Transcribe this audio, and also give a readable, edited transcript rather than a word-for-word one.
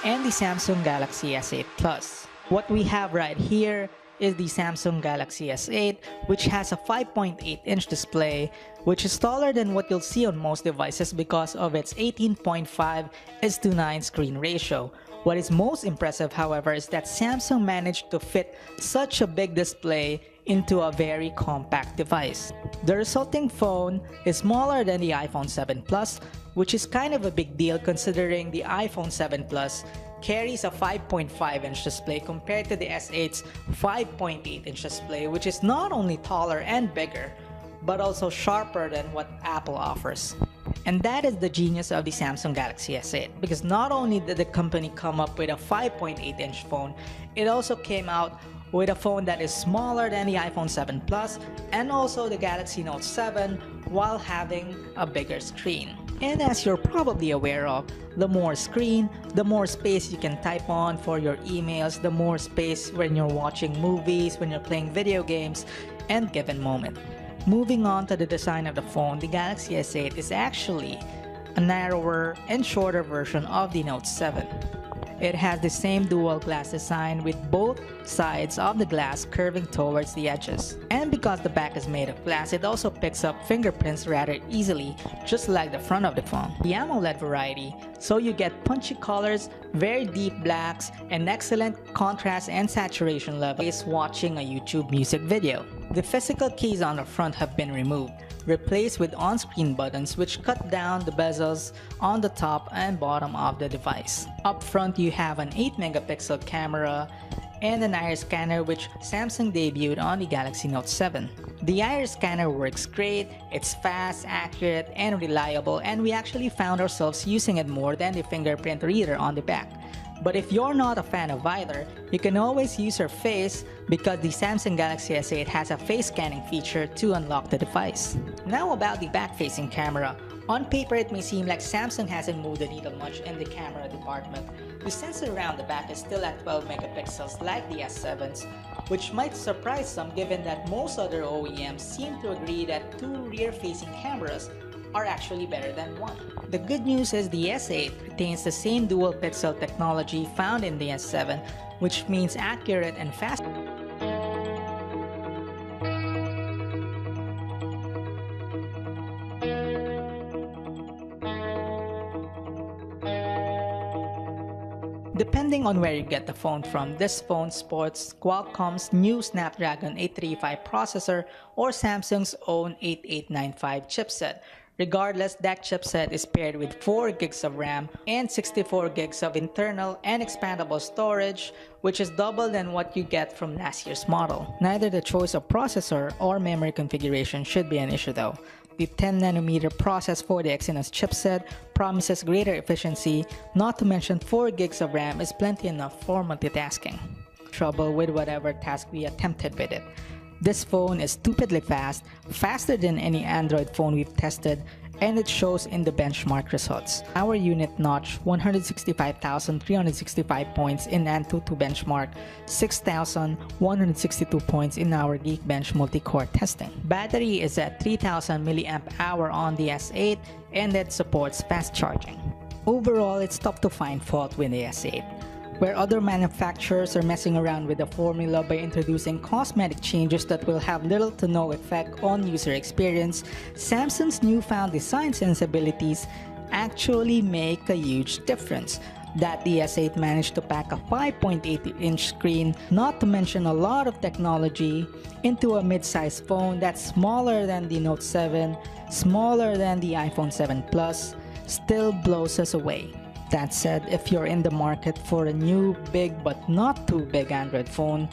and the Samsung Galaxy S8 Plus. What we have right here is the Samsung Galaxy S8, which has a 5.8-inch display, which is taller than what you'll see on most devices because of its 18.5:9 screen ratio. What is most impressive, however, is that Samsung managed to fit such a big display into a very compact device. The resulting phone is smaller than the iPhone 7 Plus, which is kind of a big deal considering the iPhone 7 Plus carries a 5.5-inch display compared to the S8's 5.8-inch display, which is not only taller and bigger, but also sharper than what Apple offers. And that is the genius of the Samsung Galaxy S8, because not only did the company come up with a 5.8-inch phone, it also came out with a phone that is smaller than the iPhone 7 Plus and also the Galaxy Note 7 while having a bigger screen. And as you're probably aware of, the more screen, the more space you can type on for your emails, the more space when you're watching movies, when you're playing video games, and given moment. Moving on to the design of the phone, the Galaxy S8 is actually a narrower and shorter version of the Note 7. It has the same dual glass design with both sides of the glass curving towards the edges. And because the back is made of glass, it also picks up fingerprints rather easily, just like the front of the phone. The AMOLED variety, so you get punchy colors, very deep blacks, and excellent contrast and saturation levels watching a YouTube music video. The physical keys on the front have been removed, replaced with on-screen buttons which cut down the bezels on the top and bottom of the device. Up front, you have an 8-megapixel camera and an iris scanner which Samsung debuted on the Galaxy Note 7. The iris scanner works great, it's fast, accurate, and reliable, and we actually found ourselves using it more than the fingerprint reader on the back. But if you're not a fan of either, you can always use your face because the Samsung Galaxy S8 has a face scanning feature to unlock the device. Now about the back-facing camera. On paper, it may seem like Samsung hasn't moved the needle much in the camera department. The sensor around the back is still at 12 megapixels like the S7's, which might surprise some given that most other OEMs seem to agree that two rear-facing cameras are actually better than one. The good news is the S8 retains the same dual pixel technology found in the S7, which means accurate and fast. Depending on where you get the phone from, this phone sports Qualcomm's new Snapdragon 835 processor or Samsung's own 8895 chipset. Regardless, that chipset is paired with 4 gigs of RAM and 64 gigs of internal and expandable storage, which is double than what you get from last year's model. Neither the choice of processor or memory configuration should be an issue though. The 10nm process for the Exynos chipset promises greater efficiency, not to mention 4 gigs of RAM is plenty enough for multitasking. Trouble with whatever task we attempted with it. This phone is stupidly fast, faster than any Android phone we've tested, and it shows in the benchmark results. Our unit notched 165,365 points in Antutu benchmark, 6,162 points in our Geekbench multi-core testing. Battery is at 3,000 mAh on the S8 and it supports fast charging. Overall, it's tough to find fault with the S8. Where other manufacturers are messing around with the formula by introducing cosmetic changes that will have little to no effect on user experience, Samsung's newfound design sensibilities actually make a huge difference. That the S8 managed to pack a 5.8-inch screen, not to mention a lot of technology, into a mid-sized phone that's smaller than the Note 7, smaller than the iPhone 7 Plus, still blows us away. That said, if you're in the market for a new, big but not too big Android phone,